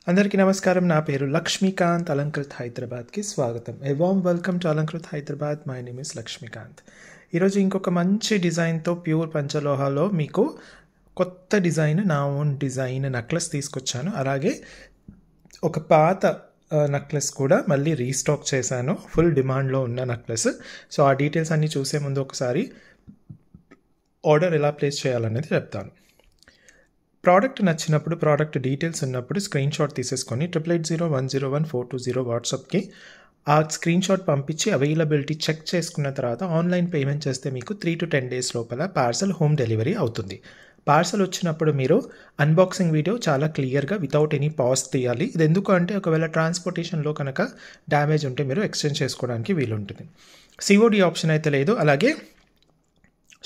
అందరికీ నమస్కారం. నా పేరు లక్ష్మీకాంత్. అలంకృత్ హైదరాబాద్కి స్వాగతం. A warm welcome to Alankrit Hyderabad. My name is Lakshmikant. ఈరోజు ఇంకొక మంచి డిజైన్తో ప్యూర్ పంచలోహాలో మీకు కొత్త డిజైన్, నా ఓన్ డిజైన్ నెక్లెస్ తీసుకొచ్చాను. అలాగే ఒక పాత నెక్లెస్ కూడా మళ్ళీ రీస్టాక్ చేశాను, ఫుల్ డిమాండ్లో ఉన్న నెక్లెస్. సో ఆ డీటెయిల్స్ అన్నీ చూసే ముందు ఒకసారి ఆర్డర్ ఎలా ప్లేస్ చేయాలనేది చెప్తాను. ప్రోడక్ట్ నచ్చినప్పుడు, ప్రోడక్ట్ డీటెయిల్స్ ఉన్నప్పుడు స్క్రీన్ షాట్ తీసేసుకొని 8801014220 వాట్సాప్కి ఆ స్క్రీన్ షాట్ పంపించి అవైలబిలిటీ చెక్ చేసుకున్న తర్వాత ఆన్లైన్ పేమెంట్ చేస్తే మీకు 3 to 10 days లోపల పార్సల్ హోమ్ డెలివరీ అవుతుంది. పార్సల్ వచ్చినప్పుడు మీరు అన్బాక్సింగ్ వీడియో చాలా క్లియర్గా వితౌట్ ఎనీ పాజ్ తీయాలి. ఇది ఎందుకు అంటే ఒకవేళ ట్రాన్స్పోర్టేషన్లో కనుక డ్యామేజ్ ఉంటే మీరు ఎక్స్చేంజ్ చేసుకోవడానికి వీలుంటుంది. సిఓడి ఆప్షన్ అయితే లేదు. అలాగే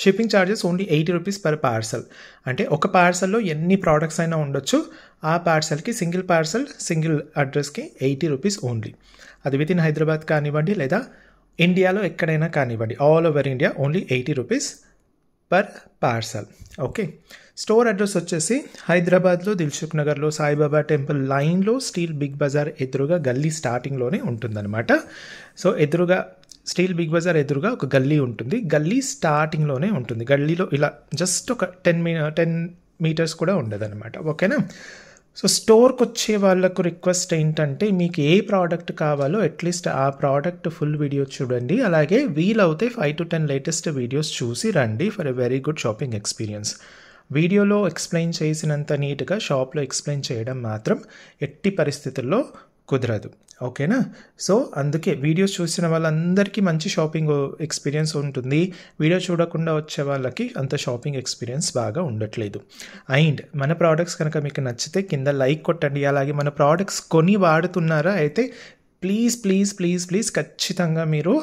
shipping charges only 80 rupees per parcel. అంటే ఒక పార్సల్లో ఎన్ని ప్రోడక్ట్స్ అయినా ఉండొచ్చు. ఆ పార్సల్కి సింగిల్ పార్సల్ సింగిల్ అడ్రస్కి 80 రూపీస్ ఓన్లీ. అది విత్ ఇన్ హైదరాబాద్ కానివ్వండి లేదా ఇండియాలో ఎక్కడైనా కానివ్వండి, all over India only 80 rupees per parcel. Okay. Store address వచ్చేసి హైదరాబాద్లో దిల్సుఖ్ నగర్లో సాయిబాబా టెంపుల్ లైన్లో స్టీల్ బిగ్ బజార్ ఎదురుగా గల్లీ స్టార్టింగ్లోనే ఉంటుందన్నమాట. సో ఎదురుగా స్టీల్ బిగ్ బజార్ ఎదురుగా ఒక గల్లీ ఉంటుంది. గల్లీ స్టార్టింగ్లోనే ఉంటుంది. గల్లీలో ఇలా జస్ట్ ఒక 10 meters కూడా ఉండదన్నమాట. ఓకేనా. సో స్టోర్కి వచ్చే వాళ్ళకు రిక్వెస్ట్ ఏంటంటే మీకు ఏ ప్రోడక్ట్ కావాలో అట్లీస్ట్ ఆ ప్రోడక్ట్ ఫుల్ వీడియో చూడండి. అలాగే వీలవుతే 5 to 10 లేటెస్ట్ వీడియోస్ చూసి రండి for a very good shopping experience. వీడియోలో ఎక్స్ప్లెయిన్ చేసినంత నీట్గా షాప్లో ఎక్స్ప్లెయిన్ చేయడం మాత్రం ఎట్టి పరిస్థితుల్లో కుదరదు. ఓకేనా. సో అందుకే వీడియోస్ చూసిన వాళ్ళందరికీ మంచి షాపింగ్ ఎక్స్పీరియన్స్ ఉంటుంది. వీడియో చూడకుండా వచ్చే వాళ్ళకి అంత షాపింగ్ ఎక్స్పీరియన్స్ బాగా ఉండట్లేదు. అండ్ మన ప్రోడక్ట్స్ కనుక మీకు నచ్చితే కింద లైక్ కొట్టండి. అలాగే మన ప్రోడక్ట్స్ కొని వాడుతున్నారా అయితే ప్లీజ్ ఖచ్చితంగా మీరు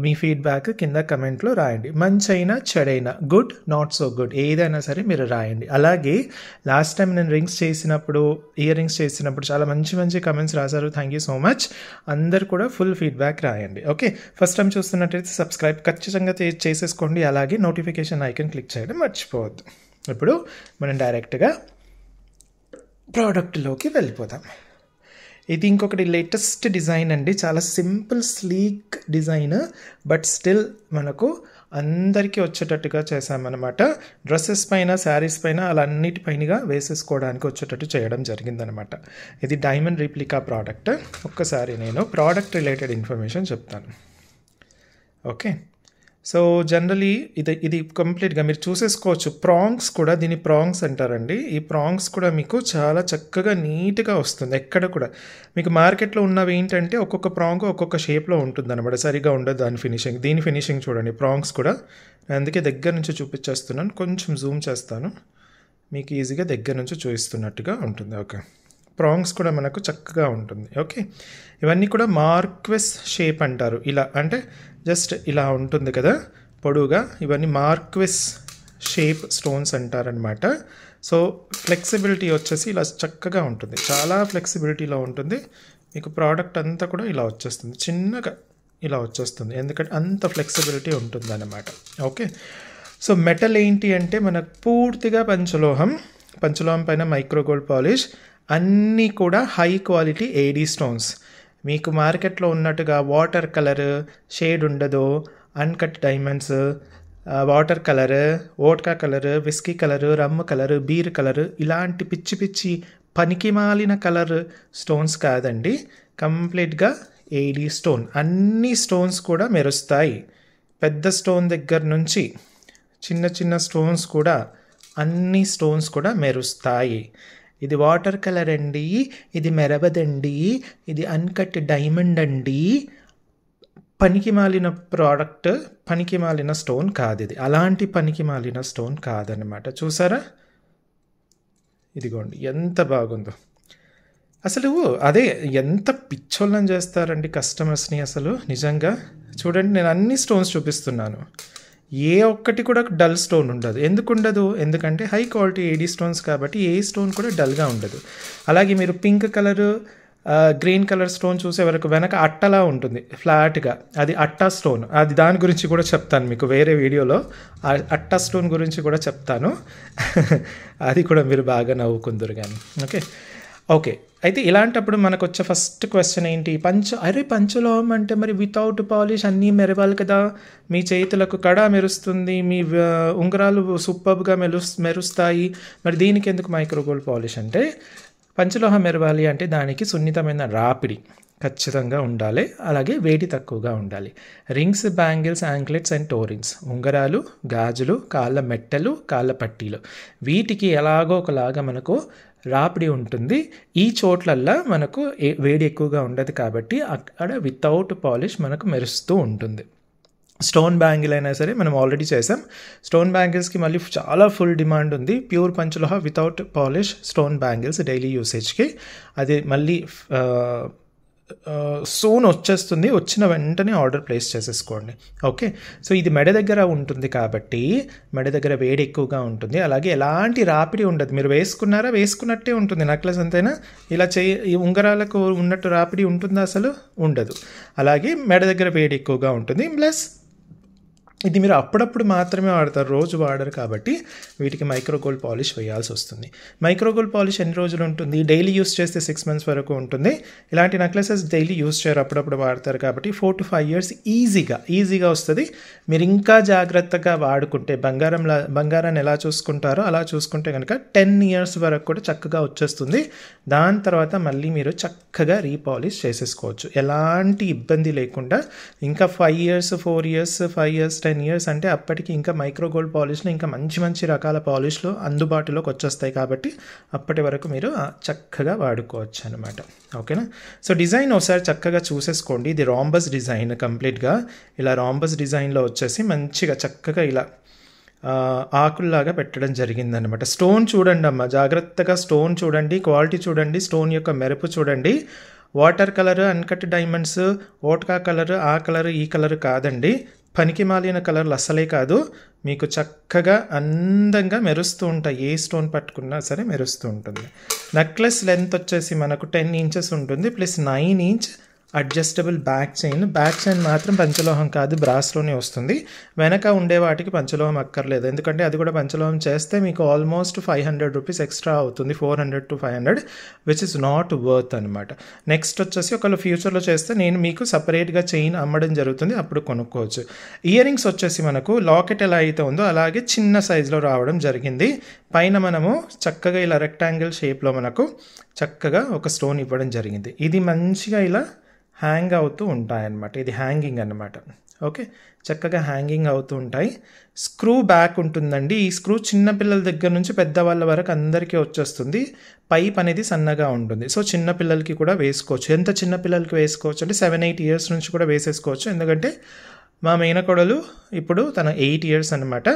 మీ ఫీడ్బ్యాక్ కింద కమెంట్లో రాయండి. మంచైనా చెడైనా, గుడ్ నాట్ సో గుడ్, ఏదైనా సరే మీరు రాయండి. అలాగే లాస్ట్ టైం నేను ఇయర్ రింగ్స్ చేసినప్పుడు చాలా మంచి కమెంట్స్ రాశారు. Thank you so much. అందరు కూడా ఫుల్ ఫీడ్బ్యాక్ రాయండి. ఓకే. ఫస్ట్ టైం చూస్తున్నట్టయితే సబ్స్క్రైబ్ ఖచ్చితంగా చేసేసుకోండి. అలాగే నోటిఫికేషన్ ఐకన్ క్లిక్ చేయడం మర్చిపోవద్దు. ఇప్పుడు మనం డైరెక్ట్గా ప్రోడక్ట్లోకి వెళ్ళిపోతాం. ఇది ఇంకొకటి లేటెస్ట్ డిజైన్ అండి. చాలా simple sleek design, but still మనకు అందరికీ వచ్చేటట్టుగా చేసామన్నమాట. డ్రెస్సెస్ పైన, శారీస్ పైన అలా అన్నిటిపైనగా వేసేసుకోవడానికి వచ్చేటట్టు చేయడం జరిగిందనమాట. ఇది డైమండ్ రీప్లికా ప్రోడక్ట్. ఒక్కసారి నేను ప్రోడక్ట్ రిలేటెడ్ ఇన్ఫర్మేషన్ చెప్తాను. ఓకే. సో జనరలీ ఇది కంప్లీట్గా మీరు చూసేసుకోవచ్చు. ప్రాంగ్స్ కూడా, దీని ప్రాంగ్స్ అంటారండి. ఈ ప్రాంగ్స్ కూడా మీకు చాలా చక్కగా నీట్గా వస్తుంది. ఎక్కడ కూడా మీకు మార్కెట్లో ఉన్నవి ఏంటంటే ఒక్కొక్క ప్రాంగ్ ఒక్కొక్క షేప్లో ఉంటుంది అనమాట. సరిగా ఉండదు దాని ఫినిషింగ్. దీని ఫినిషింగ్ చూడండి. ప్రాంగ్స్ కూడా అందుకే దగ్గర నుంచి చూపించేస్తున్నాను. కొంచెం జూమ్ చేస్తాను, మీకు ఈజీగా దగ్గర నుంచి చూపిస్తున్నట్టుగా ఉంటుంది. ఓకే. ప్రాంగ్స్ కూడా మనకు చక్కగా ఉంటుంది. ఓకే. ఇవన్నీ కూడా మార్క్వెస్ షేప్ అంటారు. ఇలా అంటే జస్ట్ ఇలా ఉంటుంది కదా పొడుగా. ఇవన్నీ మార్క్వెస్ షేప్ స్టోన్స్ అంటారనమాట. సో ఫ్లెక్సిబిలిటీ వచ్చేసి ఇలా చక్కగా ఉంటుంది. చాలా ఫ్లెక్సిబిలిటీలో ఉంటుంది. మీకు ప్రోడక్ట్ అంతా కూడా ఇలా వచ్చేస్తుంది, చిన్నగా ఇలా వచ్చేస్తుంది. ఎందుకంటే అంత ఫ్లెక్సిబిలిటీ ఉంటుంది అన్నమాట. ఓకే. సో మెటల్ ఏంటి అంటే మనకు పూర్తిగా పంచలోహం పైన మైక్రో గోల్డ్ పాలిష్, అన్నీ కూడా హై క్వాలిటీ ఏడీ స్టోన్స్. మీకు మార్కెట్లో ఉన్నట్టుగా వాటర్ కలర్ షేడ్ ఉండదు. Uncut diamonds, water colour, vodka colour, whisky colour, rum colour, beer colour, ఇలాంటి పిచ్చి పనికిమాలిన కలర్ స్టోన్స్ కాదండి. కంప్లీట్గా ఏడీ స్టోన్. అన్ని స్టోన్స్ కూడా మెరుస్తాయి. పెద్ద స్టోన్ దగ్గర నుంచి చిన్న స్టోన్స్ కూడా, అన్ని స్టోన్స్ కూడా మెరుస్తాయి. ఇది వాటర్ కలర్ అండి, ఇది మెరవదండి, ఇది అన్కట్ డైమండ్ అండి. పనికిమాలిన ప్రోడక్ట్, పనికిమాలిన స్టోన్ కాదు ఇది. అలాంటి పనికిమాలిన స్టోన్ కాదనమాట. చూసారా, ఇదిగోండి ఎంత బాగుందో. అసలు అదే ఎంత పిచ్చోళ్ళని చేస్తారండి కస్టమర్స్ని అసలు నిజంగా. చూడండి, నేను అన్ని స్టోన్స్ చూపిస్తున్నాను. ఏ ఒక్కటి కూడా డల్ స్టోన్ ఉండదు. ఎందుకు ఉండదు? ఎందుకంటే హై క్వాలిటీ ఏడీ స్టోన్స్ కాబట్టి ఏ స్టోన్ కూడా డల్గా ఉండదు. అలాగే మీరు pink colour, green colour stone చూసే వరకు వెనక అట్టలా ఉంటుంది ఫ్లాట్గా, అది అట్టా స్టోన్. అది దాని గురించి కూడా చెప్తాను మీకు వేరే వీడియోలో. అట్టా స్టోన్ గురించి కూడా చెప్తాను. అది కూడా మీరు బాగా నవ్వుకుందరు కానీ. ఓకే. ఓకే. అయితే ఇలాంటప్పుడు మనకొచ్చే ఫస్ట్ క్వెషన్ ఏంటి? పంచలోహం అంటే మరి వితౌట్ పాలిష్ అన్నీ మెరవాలి కదా! మీ చేతులకు కడ మెరుస్తుంది. మీ ఉంగరాలు సూపర్బ్‌గా మెరుస్తాయి. మరి దీనికెందుకు మైక్రో గోల్డ్ పాలిష్ అంటే, పంచలోహం మెరవాలి అంటే దానికి సున్నితమైన రాపిడి ఖచ్చితంగా ఉండాలి. అలాగే వేడి తక్కువగా ఉండాలి. రింగ్స్, బ్యాంగిల్స్, యాంక్లెట్స్ అండ్ టోరిన్స్, ఉంగరాలు, గాజులు, కాళ్ళ మెట్టలు, కాళ్ళ పట్టీలు, వీటికి ఎలాగో ఒకలాగా మనకు రాపిడి ఉంటుంది. ఈ చోట్లల్లా మనకు వేడి ఎక్కువగా ఉండదు కాబట్టి అక్కడ వితౌట్ పాలిష్ మనకు మెరుస్తూ ఉంటుంది. స్టోన్ బ్యాంగిల్ అయినా సరే మనం ఆల్రెడీ చేసాం. స్టోన్ బ్యాంగిల్స్కి మళ్ళీ చాలా ఫుల్ డిమాండ్ ఉంది. ప్యూర్ పంచలోహ without polish stone bangles daily యూసేజ్కి అది మళ్ళీ సూన్ వచ్చేస్తుంది. వచ్చిన వెంటనే ఆర్డర్ ప్లేస్ చేసేసుకోండి. ఓకే. సో ఇది మెడ దగ్గర ఉంటుంది కాబట్టి మెడ దగ్గర వేడి ఎక్కువగా ఉంటుంది. అలాగే ఎలాంటి రాపిడి ఉండదు. మీరు వేసుకున్నారా, వేసుకున్నట్టే ఉంటుంది. నెక్లెస్ అంతేనా, ఇలా ఈ ఉంగరాలకు ఉన్నట్టు రాపిడి ఉంటుందా? అసలు ఉండదు. అలాగే మెడ దగ్గర వేడి ఎక్కువగా ఉంటుంది. ప్లస్ ఇది మీరు అప్పుడప్పుడు మాత్రమే వాడతారు, రోజు వాడరు కాబట్టి వీటికి మైక్రో గోల్డ్ పాలిష్ వేయాల్సి వస్తుంది. మైక్రో గోల్డ్ పాలిష్ ఎన్ని రోజులు ఉంటుంది? డైలీ యూస్ చేస్తే 6 months వరకు ఉంటుంది. ఇలాంటి నెక్లెసెస్ డైలీ యూస్ చేయరు, అప్పుడప్పుడు వాడతారు కాబట్టి 4 to 5 years ఈజీగా వస్తుంది. మీరు ఇంకా జాగ్రత్తగా వాడుకుంటే బంగారాన్ని ఎలా చూసుకుంటారో అలా చూసుకుంటే కనుక 10 years వరకు కూడా చక్కగా వచ్చేస్తుంది. దాని తర్వాత మళ్ళీ మీరు చక్కగా రీపాలిష్ చేసేసుకోవచ్చు ఎలాంటి ఇబ్బంది లేకుండా. ఇంకా 5 years, 4 years, 5 years, 10 years అంటే అప్పటికి ఇంకా మైక్రో గోల్డ్ పాలిష్లో ఇంకా మంచి రకాల పాలిష్లు అందుబాటులోకి వచ్చేస్తాయి కాబట్టి అప్పటి వరకు మీరు చక్కగా వాడుకోవచ్చు అనమాట. ఓకేనా? సో డిజైన్ ఒకసారి చక్కగా చూసేసుకోండి. ఇది రాంబస్ డిజైన్, కంప్లీట్గా ఇలా రాంబస్ డిజైన్లో వచ్చేసి మంచిగా చక్కగా ఇలా ఆకుల్లాగా పెట్టడం జరిగిందనమాట. స్టోన్ చూడండి అమ్మ, జాగ్రత్తగా స్టోన్ చూడండి, క్వాలిటీ చూడండి, స్టోన్ యొక్క మెరుపు చూడండి. Water colour, uncut diamonds, vodka colour, ఆ కలర్ ఈ కలర్ కాదండి. పనికి మాలిన కలర్లు అస్సలే కాదు. మీకు చక్కగా అందంగా మెరుస్తూ ఉంటాయి. ఏ స్టోన్ పట్టుకున్నా సరే మెరుస్తూ ఉంటుంది. నెక్లెస్ లెంత్ వచ్చేసి మనకు 10 inches ఉంటుంది. Plus 9 inch adjustable back chain. Back chain మాత్రం పంచలోహం కాదు, బ్రాస్లోనే వస్తుంది. వెనక ఉండే వాటికి పంచలోహం అక్కర్లేదు, ఎందుకంటే అది కూడా పంచలోహం చేస్తే మీకు ఆల్మోస్ట్ 500 rupees ఎక్స్ట్రా అవుతుంది. 400 to 500 which is not worth అనమాట. నెక్స్ట్ వచ్చేసి ఒకవేళ ఫ్యూచర్లో చేస్తే నేను మీకు సపరేట్గా చైన్ అమ్మడం జరుగుతుంది, అప్పుడు కొనుక్కోవచ్చు. ఇయర్ రింగ్స్ వచ్చేసి మనకు లాకెట్ ఎలా అయితే ఉందో అలాగే చిన్న సైజులో రావడం జరిగింది. పైన మనము చక్కగా ఇలా రెక్టాంగిల్ షేప్లో మనకు చక్కగా ఒక స్టోన్ ఇవ్వడం జరిగింది. ఇది మంచిగా ఇలా హ్యాంగ్ అవుతూ ఉంటాయన్నమాట. ఇది హ్యాంగింగ్ అన్నమాట. ఓకే, చక్కగా హ్యాంగింగ్ అవుతూ ఉంటాయి. స్క్రూ బ్యాక్ ఉంటుందండి. ఈ స్క్రూ చిన్నపిల్లల దగ్గర నుంచి పెద్దవాళ్ళ వరకు అందరికీ వచ్చేస్తుంది. పైప్ అనేది సన్నగా ఉంటుంది. సో చిన్నపిల్లలకి కూడా వేసుకోవచ్చు. ఎంత చిన్నపిల్లలకి వేసుకోవచ్చు అంటే 7-8 years నుంచి కూడా వేసేసుకోవచ్చు. ఎందుకంటే మా మేనకోడలు ఇప్పుడు తన 8 years అనమాట.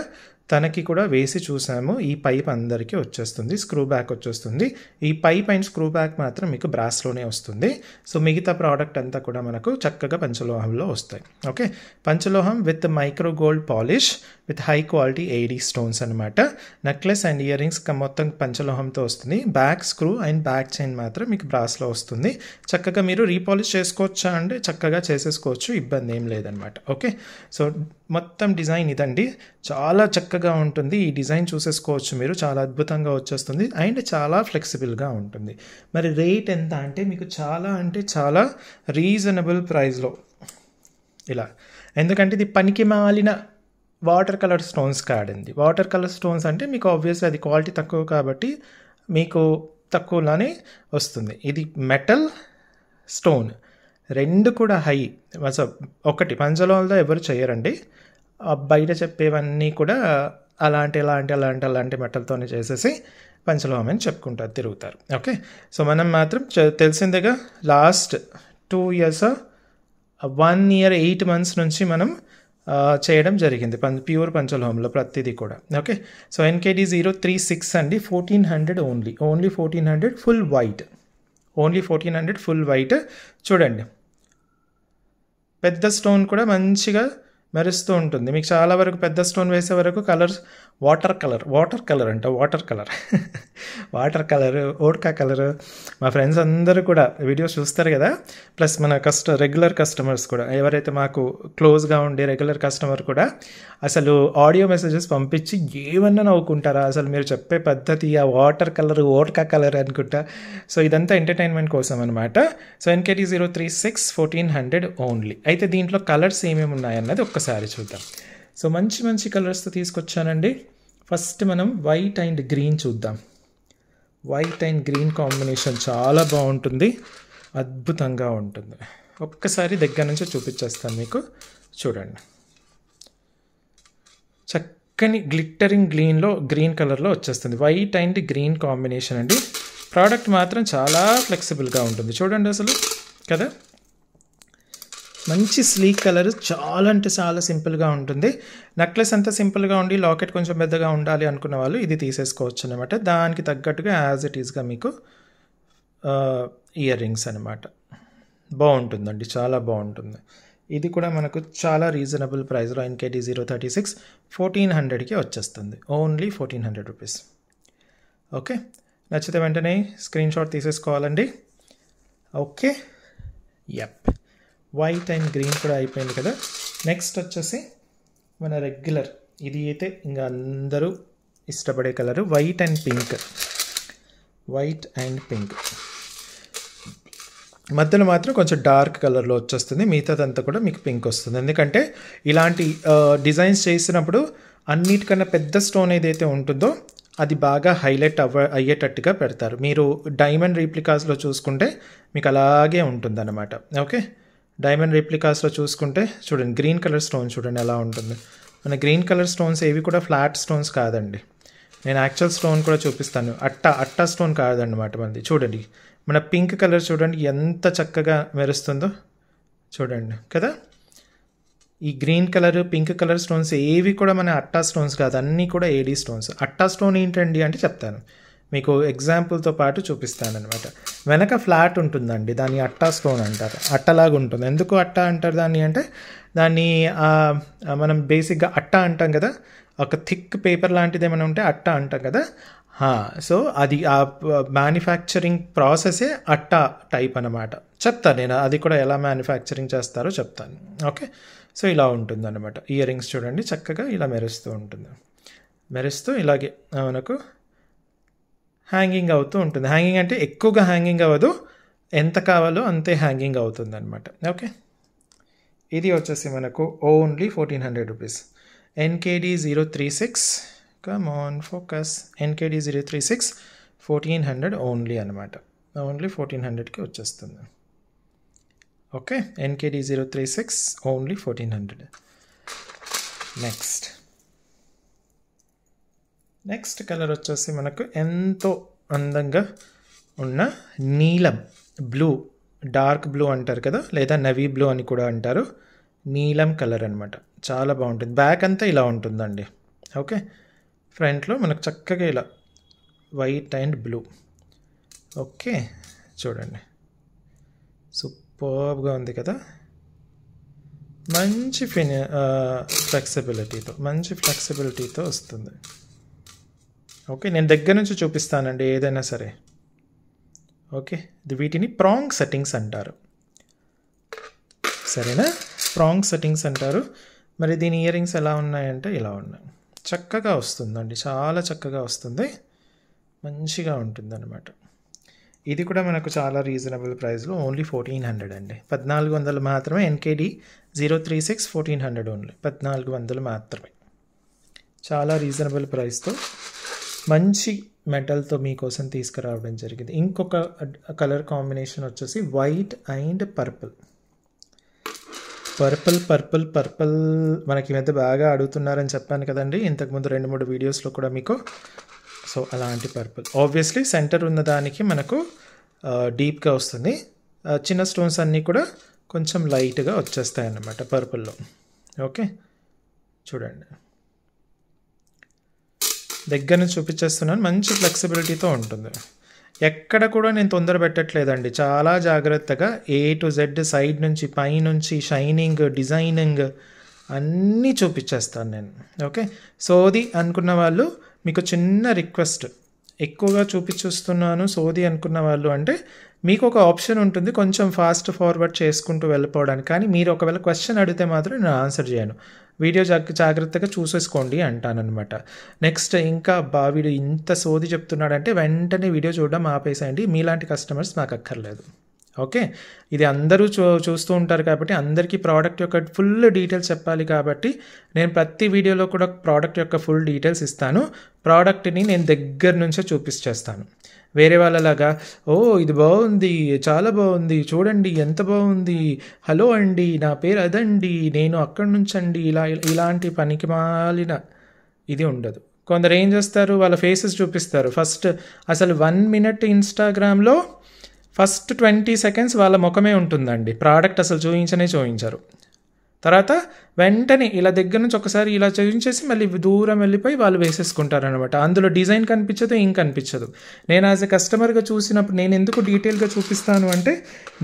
తనకి కూడా వేసి చూసాము. ఈ పైప్ అందరికీ వచ్చేస్తుంది, స్క్రూ బ్యాక్ వచ్చేస్తుంది. ఈ పైప్ అండ్ స్క్రూ బ్యాక్ మాత్రం మీకు బ్రాస్లోనే వస్తుంది. సో మిగతా ప్రోడక్ట్ అంతా కూడా మనకు చక్కగా పంచలోహంలో వస్తాయి. ఓకే, పంచలోహం with micro gold polish with high quality AD stones అనమాట. నెక్లెస్ అండ్ ఇయర్ రింగ్స్ మొత్తం పంచలోహంతో వస్తుంది. Back screw and back chain మాత్రం మీకు బ్రాస్లో వస్తుంది. చక్కగా మీరు రీపాలిష్ చేసుకోవచ్చా అంటే చక్కగా చేసేసుకోవచ్చు, ఇబ్బంది ఏం లేదనమాట. ఓకే, సో మొత్తం డిజైన్ ఇదండి. చాలా చక్కగా ఉంటుంది. ఈ డిజైన్ చూసేసుకోవచ్చు మీరు, చాలా అద్భుతంగా వచ్చేస్తుంది అండ్ చాలా ఫ్లెక్సిబుల్గా ఉంటుంది. మరి రేట్ ఎంత అంటే మీకు చాలా రీజనబుల్ ప్రైస్లో ఇలా. ఎందుకంటే ఇది పనికి మాలిన వాటర్ కలర్ స్టోన్స్ కాదండి. వాటర్ కలర్ స్టోన్స్ అంటే మీకు ఆబ్వియస్లీ అది క్వాలిటీ తక్కువ కాబట్టి మీకు తక్కువలోనే వస్తుంది. ఇది మెటల్ స్టోన్ రెండు కూడా హై. ఒకటి పంచలోహంలో ఎవరు చేయరండి. బయట చెప్పేవన్నీ కూడా అలాంటి మెటల్తోనే చేసేసి పంచలోహం అని చెప్పుకుంటారు, తిరుగుతారు. ఓకే, సో మనం మాత్రం తెలిసిందేగా లాస్ట్ 2 years 1 year 8 months నుంచి మనం చేయడం జరిగింది ప్యూర్ పంచలోహంలో ప్రతిదీ కూడా. ఓకే, సో NKD 036 అండి. 1400 only 1400 full white. Only 1400 full white. చూడండి, పెద్ద స్టోన్ కూడా మంచిగా మెరుస్తూ ఉంటుంది. మీకు చాలా వరకు పెద్ద స్టోన్ వేసే వరకు colours water colour water colour, ఓడ్కా colour. మా ఫ్రెండ్స్ అందరూ కూడా వీడియోస్ చూస్తారు కదా, ప్లస్ మన రెగ్యులర్ కస్టమర్స్ కూడా, ఎవరైతే మాకు క్లోజ్గా ఉండే రెగ్యులర్ కస్టమర్ కూడా అసలు ఆడియో మెసేజెస్ పంపించి ఏమన్నా నవ్వుకుంటారా అసలు మీరు చెప్పే పద్ధతి, ఆ వాటర్ కలర్ ఓడ్కా కలర్ అనుకుంటా. సో ఇదంతా ఎంటర్టైన్మెంట్ కోసం అనమాట. So NKD036 1400 only. అయితే దీంట్లో కలర్స్ ఏమేమి ఉన్నాయన్నది ఒక్కసారి చూద్దాం. సో మంచి మంచి కలర్స్తో తీసుకొచ్చానండి. ఫస్ట్ మనం వైట్ అండ్ గ్రీన్ చూద్దాం. వైట్ అండ్ గ్రీన్ కాంబినేషన్ చాలా బాగుంటుంది, అద్భుతంగా ఉంటుంది. ఒక్కసారి దగ్గర నుంచి చూపించేస్తాను మీకు, చూడండి. చక్కని గ్లిట్టరింగ్ గ్రీన్ కలర్లో వచ్చేస్తుంది. వైట్ అండ్ గ్రీన్ కాంబినేషన్ అండి. ప్రోడక్ట్ మాత్రం చాలా ఫ్లెక్సిబుల్గా ఉంటుంది, చూడండి అసలు కదా. మంచి స్లీక్ కలర్, చాలా అంటే చాలా సింపుల్గా ఉంటుంది. నెక్లెస్ అంతా సింపుల్గా ఉండి లాకెట్ కొంచెం పెద్దగా ఉండాలి అనుకున్న వాళ్ళు ఇది తీసేసుకోవచ్చు అనమాట. దానికి తగ్గట్టుగా యాజ్ ఇట్ ఈస్గా మీకు ఇయర్ రింగ్స్ అనమాట. బాగుంటుందండి, చాలా బాగుంటుంది. ఇది కూడా మనకు చాలా రీజనబుల్ ప్రైస్లో NKD036 1400కి వచ్చేస్తుంది. Only 1400 rupees. ఓకే, నచ్చితే వెంటనే స్క్రీన్ షాట్ తీసేసుకోవాలండి. Okay, yup. White and green కూడా అయిపోయింది కదా. నెక్స్ట్ వచ్చేసి మన రెగ్యులర్, ఇది అయితే ఇంకా అందరూ ఇష్టపడే కలరు, వైట్ అండ్ పింక్. మధ్యలో మాత్రం కొంచెం డార్క్ కలర్లో వచ్చేస్తుంది, మిగతాదంతా కూడా మీకు పింక్ వస్తుంది. ఎందుకంటే ఇలాంటి డిజైన్స్ చేసినప్పుడు అన్నిటికన్నా పెద్ద స్టోన్ ఏదైతే ఉంటుందో అది బాగా హైలైట్ అయ్యేటట్టుగా పెడతారు. మీరు డైమండ్ రీప్లికాస్లో చూసుకుంటే మీకు అలాగే ఉంటుందన్నమాట. ఓకే, డైమండ్ రిప్లికాస్లో చూసుకుంటే చూడండి, గ్రీన్ కలర్ స్టోన్ చూడండి ఎలా ఉంటుంది. మన గ్రీన్ కలర్ స్టోన్స్ ఏవి కూడా ఫ్లాట్ స్టోన్స్ కాదండి. నేను యాక్చువల్ స్టోన్ కూడా చూపిస్తాను. అట్టా స్టోన్ కాదన్నమాట మనది. చూడండి మన పింక్ కలర్ చూడండి ఎంత చక్కగా మెరుస్తుందో, చూడండి కదా. ఈ green colour, pink colour stones ఏవి కూడా మన అట్టా స్టోన్స్ కాదు, అన్నీ కూడా ఏడీ స్టోన్స్. అట్టా స్టోన్ ఏంటండి అంటే చెప్తాను మీకు, ఎగ్జాంపుల్తో పాటు చూపిస్తాను అనమాట. వెనక ఫ్లాట్ ఉంటుందండి, దాన్ని అట్టా స్టోన్ అంటారు. అట్టలాగా ఉంటుంది. ఎందుకు అట్టా అంటారు దాన్ని అంటే, దాన్ని మనం బేసిక్గా అట్టా అంటాం కదా, ఒక థిక్ పేపర్ లాంటిది ఏమైనా ఉంటే అట్టా అంటాం కదా. సో అది ఆ మ్యానుఫ్యాక్చరింగ్ ప్రాసెసే అట్టా టైప్ అనమాట. చెప్తాను నేను, అది కూడా ఎలా మ్యానుఫ్యాక్చరింగ్ చేస్తారో చెప్తాను. ఓకే, సో ఇలా ఉంటుంది అనమాట. ఇయర్ రింగ్స్ చూడండి చక్కగా ఇలా మెరుస్తూ ఉంటుంది. మెరుస్తూ ఇలాగే మనకు హ్యాంగింగ్ అవుతూ ఉంటుంది. హ్యాంగింగ్ అంటే ఎక్కువగా హ్యాంగింగ్ అవ్వదు, ఎంత కావాలో అంతే హ్యాంగింగ్ అవుతుంది అనమాట. ఓకే, ఇది వచ్చేసి మనకు only 1400 rupees. NKD036, come on focus. NKD036 1400 only అనమాట. ఓన్లీ 1400కి వచ్చేస్తుంది. Okay, NKD036 only 1400. Next colour వచ్చేసి మనకు ఎంతో అందంగా ఉన్న నీలం బ్లూ, డార్క్ బ్లూ అంటారు కదా, లేదా నవీ బ్లూ అని కూడా అంటారు. నీలం కలర్ అనమాట, చాలా బాగుంటుంది. బ్యాక్ అంతా ఇలా ఉంటుందండి. ఓకే, ఫ్రంట్లో మనకు చక్కగా ఇలా వైట్ అండ్ బ్లూ. ఓకే, చూడండి సూపర్గా ఉంది కదా. మంచి ఫ్లెక్సిబిలిటీతో వస్తుంది. ఓకే, నేను దగ్గర నుంచి చూపిస్తానండి ఏదైనా సరే. ఓకే, వీటిని ప్రాంగ్ సెట్టింగ్స్ అంటారు, సరేనా. ప్రాంగ్ సెట్టింగ్స్ అంటారు. మరి దీని ఇయర్ రింగ్స్ ఎలా ఉన్నాయంటే ఇలా ఉన్నాయి. చక్కగా వస్తుందండి, చాలా చక్కగా వస్తుంది, మంచిగా ఉంటుంది అనమాట. ఇది కూడా మనకు చాలా రీజనబుల్ ప్రైస్లో ఓన్లీ 1400 అండి. 1400 మాత్రమే. NKD036 1400 ఓన్లీ, 1400 మాత్రమే. చాలా రీజనబుల్ ప్రైస్తో మంచి మెటల్తో మీకోసం తీసుకురావడం జరిగింది. ఇంకొక కలర్ కాంబినేషన్ వచ్చేసి వైట్ అండ్ పర్పుల్. మనకి ఈ మధ్య బాగా అడుగుతున్నారని చెప్పాను కదండి ఇంతకుముందు 2-3 వీడియోస్లో కూడా మీకు. సో అలాంటి పర్పుల్, ఆబ్వియస్లీ సెంటర్ ఉన్న దానికి మనకు డీప్గా వస్తుంది. చిన్న స్టోన్స్ అన్నీ కూడా కొంచెం లైట్గా వచ్చేస్తాయి అన్నమాట పర్పుల్లో. ఓకే, చూడండి దగ్గర నుంచి చూపించేస్తున్నాను. మంచి ఫ్లెక్సిబిలిటీతో ఉంటుంది. ఎక్కడ కూడా నేను తొందర పెట్టట్లేదండి, చాలా జాగ్రత్తగా A to Z, సైడ్ నుంచి పై నుంచి షైనింగ్, డిజైనింగ్ అన్నీ చూపించేస్తాను నేను. ఓకే, సోది అనుకున్న వాళ్ళు మీకు చిన్న రిక్వెస్ట్, ఎక్కువగా చూపించేస్తున్నాను సోది అనుకున్న వాళ్ళు అంటే మీకు ఒక ఆప్షన్ ఉంటుంది కొంచెం ఫాస్ట్ ఫార్వర్డ్ చేసుకుంటూ వెళ్ళిపోవడానికి. కానీ మీరు ఒకవేళ క్వశ్చన్ అడిగితే మాత్రం నేను ఆన్సర్ చేయను. వీడియో జాగ్రత్తగా చూసేసుకోండి అంటానన్నమాట. నెక్స్ట్ ఇంకా వీడు ఇంత సోది చెప్తున్నాడంటే వెంటనే వీడియో చూడడం ఆపేసేయండి. మీలాంటి కస్టమర్స్ నాకు అక్కర్లేదు. ఓకే, ఇది అందరూ చూస్తూ ఉంటారు కాబట్టి అందరికీ ప్రోడక్ట్ యొక్క ఫుల్ డీటెయిల్స్ చెప్పాలి కాబట్టి నేను ప్రతి వీడియోలో కూడా ప్రోడక్ట్ యొక్క ఫుల్ డీటెయిల్స్ ఇస్తాను. ప్రోడక్ట్ని నేను దగ్గర నుంచే చూపించేస్తాను. వేరే వాళ్ళలాగా ఇది బాగుంది, చాలా బాగుంది, చూడండి ఎంత బాగుంది, హలో అండి నా పేరు అదండి, నేను అక్కడి నుంచి అండి, ఇలాంటి పనికి మాలిన ఇది ఉండదు. కొందరు ఏం చేస్తారు, వాళ్ళ ఫేసెస్ చూపిస్తారు. ఫస్ట్ అసలు 1 minute ఇన్స్టాగ్రామ్లో ఫస్ట్ 20 seconds వాళ్ళ ముఖమే ఉంటుందండి. ప్రోడక్ట్ అసలు చూపించరు. తర్వాత వెంటనే ఇలా దగ్గర నుంచి ఒకసారి ఇలా చూపించేసి మళ్ళీ దూరం వెళ్ళిపోయి వాళ్ళు వేసేసుకుంటారు అనమాట. అందులో డిజైన్ కనిపించదు, ఏం కనిపించదు. నేను యాజ్ ఎ కస్టమర్గా చూసినప్పుడు నేను ఎందుకు డీటెయిల్గా చూపిస్తాను అంటే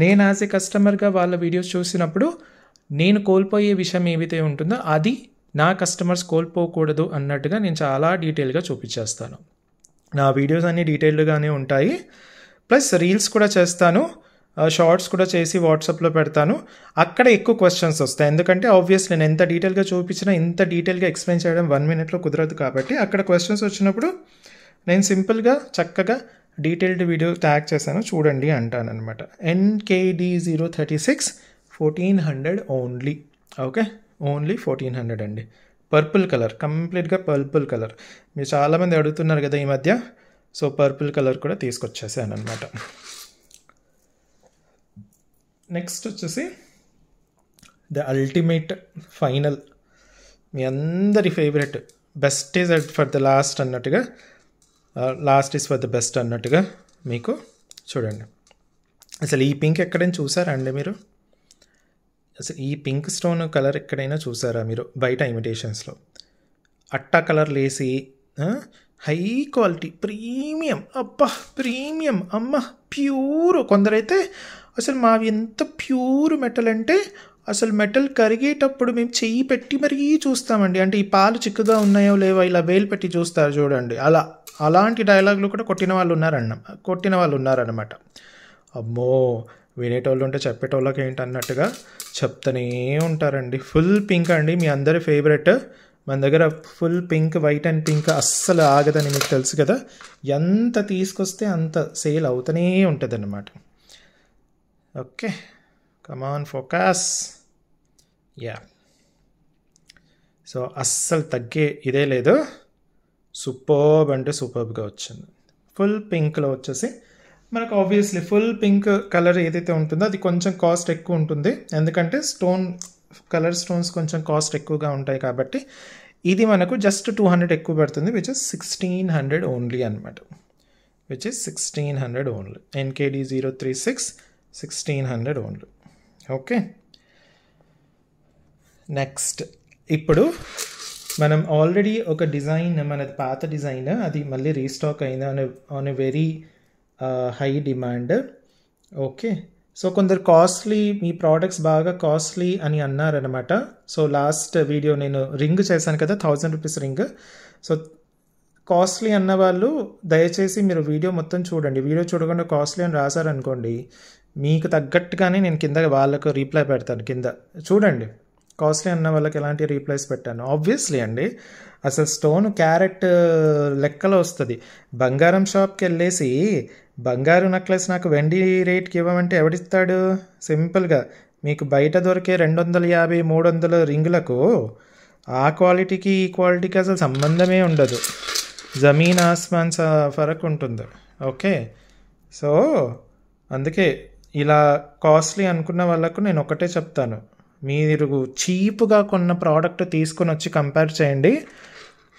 నేను యాజ్ ఎ కస్టమర్గా వాళ్ళ వీడియోస్ చూసినప్పుడు నేను కోల్పోయే విషయం ఏవైతే ఉంటుందో అది నా కస్టమర్స్ కోల్పోకూడదు అన్నట్టుగా నేను చాలా డీటెయిల్గా చూపించేస్తాను. నా వీడియోస్ అన్నీ డీటెయిల్డ్గానే ఉంటాయి. ప్లస్ రీల్స్ కూడా చేస్తాను, షార్ట్స్ కూడా చేసి వాట్సాప్లో పెడతాను. అక్కడ ఎక్కువ క్వశ్చన్స్ వస్తాయి, ఎందుకంటే ఆబ్వియస్లీ నేను ఎంత డీటెయిల్గా చూపించినా ఇంత డీటెయిల్గా ఎక్స్ప్లెయిన్ చేయడం 1 minute కుదరదు. కాబట్టి అక్కడ క్వశ్చన్స్ వచ్చినప్పుడు నేను సింపుల్గా చక్కగా డీటెయిల్డ్ వీడియో ట్యాగ్ చేశాను చూడండి అంటాను అనమాట. NKD036 1400 only. ఓకే, ఓన్లీ 1400 అండి. పర్పుల్ కలర్, కంప్లీట్గా పర్పుల్ కలర్. మీరు చాలామంది అడుగుతున్నారు కదా ఈ మధ్య, సో పర్పుల్ కలర్ కూడా తీసుకొచ్చేసాను అనమాట. నెక్స్ట్ వచ్చేసి ద అల్టిమేట్ ఫైనల్, మీ అందరి favourite, best is for the last అన్నట్టుగా, last is for the best అన్నట్టుగా మీకు చూడండి. అసలు ఈ పింక్ ఎక్కడైనా చూసారా అండి మీరు? అసలు ఈ పింక్ స్టోన్ కలర్ ఎక్కడైనా చూసారా మీరు బయట ఇమిటేషన్స్లో? అట్టా కలర్ లేసి హై క్వాలిటీ ప్రీమియం, అబ్బా ప్రీమియం, అమ్మ ప్యూర్. కొందరైతే అసలు మావి ఎంత ప్యూర్ మెటల్ అంటే అసలు మెటల్ కరిగేటప్పుడు మేము చెయ్యి పెట్టి మరీ చూస్తామండి. అంటే ఈ పాలు చిక్కగా ఉన్నాయో లేవో ఇలా వేలు పెట్టి చూస్తారు చూడండి. అలాంటి డైలాగులు కూడా కొట్టిన వాళ్ళు ఉన్నారన్నమాట. అమ్మో, వినేటోళ్ళు ఉంటే చెప్పేటోళ్ళకి ఏంటి అన్నట్టుగా చెప్తూనే ఉంటారండి. ఫుల్ పింక్ అండి, మీ అందరి ఫేవరెట్. మన దగ్గర full pink, white and pink అస్సలు ఆగదని మీకు తెలుసు కదా. ఎంత తీసుకొస్తే అంత సేల్ అవుతూనే ఉంటుంది అన్నమాట. ఓకే, కమాన్ ఫోకస్. యా, సో అస్సలు తగ్గే ఇదే లేదు. సూపర్బ్ అంటే సూపర్బ్గా వచ్చింది. ఫుల్ పింక్లో వచ్చేసి మనకు ఆబ్వియస్లీ ఫుల్ పింక్ కలర్ ఏదైతే ఉంటుందో అది కొంచెం కాస్ట్ ఎక్కువ ఉంటుంది, ఎందుకంటే స్టోన్స్ కొంచెం కాస్ట్ ఎక్కువగా ఉంటాయి కాబట్టి. ఇది మనకు జస్ట్ 200 ఎక్కువ పడుతుంది, విచ్ ఇస్ 1600 ఓన్లీ అనమాట. Which is 1600 only. NKD036 1600 only. Okay, next ఇప్పుడు మనం ఆల్రెడీ ఒక డిజైన్, మనది పాత డిజైన్, అది మళ్ళీ రీస్టాక్ అయింది on a very high demand. Okay, so కొందరు కాస్ట్లీ, మీ ప్రోడక్ట్స్ బాగా కాస్ట్లీ అని అన్నారనమాట. సో లాస్ట్ వీడియో నేను రింగ్ చేశాను కదా, 1000 రూపీస్ రింగ్. సో కాస్ట్లీ అన్న వాళ్ళు దయచేసి మీరు వీడియో మొత్తం చూడండి. వీడియో చూడకుండా కాస్ట్లీ అని రాశారనుకోండి, మీకు తగ్గట్టుగానే నేను కింద వాళ్ళకు రీప్లై పెడతాను. కింద చూడండి కాస్ట్లీ అన్న వాళ్ళకి ఎలాంటి రీప్లైస్ పెట్టాను. ఆబ్వియస్లీ అండి, అసలు స్టోన్ క్యారెట్ లెక్కలో వస్తుంది. బంగారం షాప్కి వెళ్ళేసి బంగారు నెక్లెస్ నాకు వెండి రేట్కి ఇవ్వమంటే ఎవడిస్తాడు? సింపుల్గా మీకు బయట దొరికే 250, 300 రింగులకు ఆ క్వాలిటీకి ఈ క్వాలిటీకి అసలు సంబంధమే ఉండదు. జమీన్ ఆస్మాన్ ఫరక్ ఉంటుంది. ఓకే, సో అందుకే ఇలా కాస్ట్లీ అనుకున్న వాళ్ళకు నేను ఒకటే చెప్తాను, మీరు చీప్గా కొన్న ప్రోడక్ట్ తీసుకొని వచ్చి కంపేర్ చేయండి,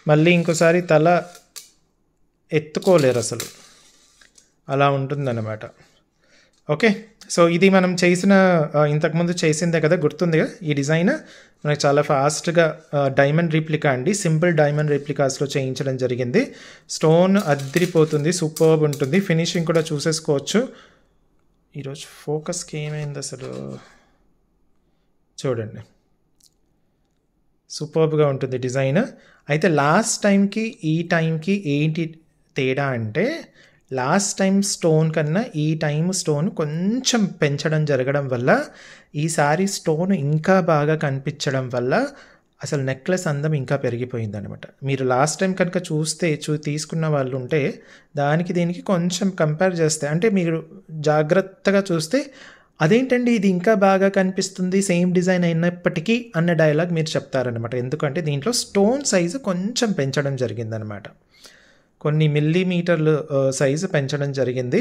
మళ్ళీ ఇంకోసారి తల ఎత్తుకోలేరు అసలు. అలా ఉంటుందన్నమాట. ఓకే, సో ఇది మనం చేసిన, ఇంతకుముందు చేసిందే కదా, గుర్తుందిగా ఈ డిజైన్. మనకు చాలా ఫాస్ట్గా డైమండ్ రీప్లికా అండి, సింపుల్ డైమండ్ రీప్లికాస్లో చేయించడం జరిగింది. స్టోన్ అద్రిపోతుంది, సూపర్బ్ ఉంటుంది. ఫినిషింగ్ కూడా చూసేసుకోవచ్చు. ఈరోజు ఫోకస్కి ఏమైంది అసలు చూడండి. సూపర్బ్గా ఉంటుంది డిజైన్. అయితే లాస్ట్ టైంకి ఈ టైంకి ఏంటి తేడా అంటే, లాస్ట్ టైం స్టోన్ కన్నా ఈ టైం స్టోన్ కొంచెం పెంచడం జరగడం వల్ల ఈసారి స్టోన్ ఇంకా బాగా కనిపించడం వల్ల అసలు నెక్లెస్ అందం ఇంకా పెరిగిపోయిందనమాట. మీరు లాస్ట్ టైం కనుక తీసుకున్న వాళ్ళు ఉంటే దానికి దీనికి కొంచెం కంపేర్ చేస్తే, అంటే మీరు జాగ్రత్తగా చూస్తే అదేంటండి ఇది ఇంకా బాగా కనిపిస్తుంది సేమ్ డిజైన్ అయినప్పటికీ అన్న డైలాగ్ మీరు చెప్తారనమాట. ఎందుకంటే దీంట్లో స్టోన్ సైజు కొంచెం పెంచడం జరిగిందనమాట, కొన్ని మిల్లీమీటర్లు సైజు పెంచడం జరిగింది,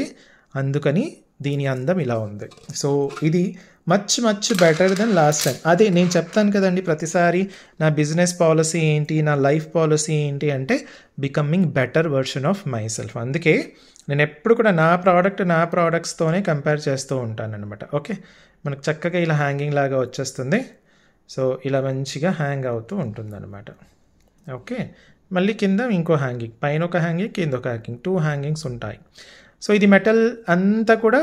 అందుకని దీని అందం ఇలా ఉంది. సో ఇది much better than last time. అదే నేను చెప్తాను కదండి ప్రతిసారి, నా బిజినెస్ పాలసీ ఏంటి, నా లైఫ్ పాలసీ ఏంటి అంటే becoming better version of my self. అందుకే నేను ఎప్పుడు కూడా నా ప్రోడక్ట్స్తోనే కంపేర్ చేస్తూ ఉంటాను అనమాట. ఓకే, మనకు చక్కగా ఇలా హ్యాంగింగ్ లాగా వచ్చేస్తుంది. సో ఇలా మంచిగా హ్యాంగ్ అవుతూ ఉంటుంది అనమాట. ఓకే, మళ్ళీ కింద ఇంకో హ్యాంగింగ్, పైన ఒక హ్యాంగింగ్ కింద ఒక హ్యాంగింగ్, 2 హ్యాంగింగ్స్ ఉంటాయి. సో ఇది మెటల్ అంతా కూడా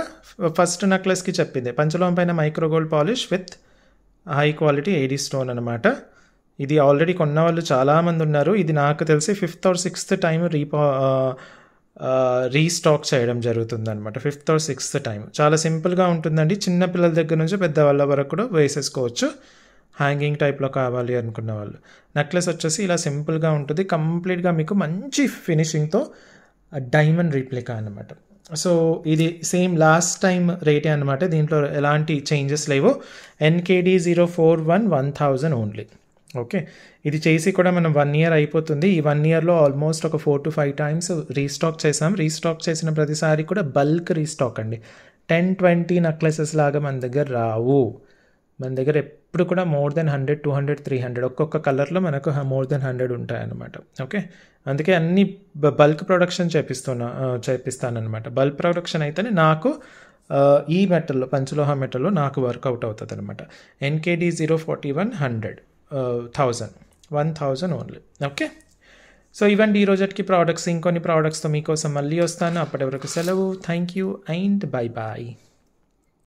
ఫస్ట్ నెక్లెస్కి చెప్పింది, పంచలోహం పైన micro gold polish with high quality AD stone అనమాట. ఇది ఆల్రెడీ కొన్న వాళ్ళు చాలామంది ఉన్నారు. ఇది నాకు తెలిసి 5th or 6th time restock చేయడం జరుగుతుంది అనమాట. 5th or 6th time. చాలా సింపుల్గా ఉంటుందండి, చిన్న పిల్లల దగ్గర నుంచి పెద్దవాళ్ళ వరకు కూడా వేసేసుకోవచ్చు. హ్యాంగింగ్ టైప్లో కావాలి అనుకున్న వాళ్ళు. నెక్లెస్ వచ్చేసి ఇలా సింపుల్గా ఉంటుంది, కంప్లీట్గా మీకు మంచి ఫినిషింగ్తో డైమండ్ రీప్లికా అనమాట. సో ఇది సేమ్ లాస్ట్ టైం రేటే అనమాట, దీంట్లో ఎలాంటి చేంజెస్ లేవు. NKD 041 1000 only. ఓకే, ఇది చేసి కూడా మనం 1 year అయిపోతుంది. ఈ 1 yearలో ఆల్మోస్ట్ ఒక 4 to 5 times రీస్టాక్ చేసాం. రీస్టాక్ చేసిన ప్రతిసారి కూడా బల్క్ రీస్టాక్ అండి. 10-20 నెక్లెసెస్ లాగా మన దగ్గర రావు. మన దగ్గర ఎప్పుడు కూడా మోర్ దెన్ 100, 200, 300 ఒక్కొక్క కలర్లో మనకు మోర్ దెన్ 100 ఉంటాయన్నమాట. ఓకే, అందుకే అన్ని బల్క్ ప్రొడక్షన్ చేపిస్తానమాట. బల్క్ ప్రొడక్షన్ అయితేనే నాకు ఈ మెటల్లో, పంచలోహ మెటల్లో నాకు వర్కౌట్ అవుతుంది అనమాట. NKD 041 1000 only. ఓకే, సో ఇవ్వండి ఈ రోజుకి ప్రోడక్ట్స్. ఇంకొన్ని ప్రోడక్ట్స్తో మీకోసం మళ్ళీ వస్తాను. అప్పటి వరకు సెలవు. Thank you and bye bye.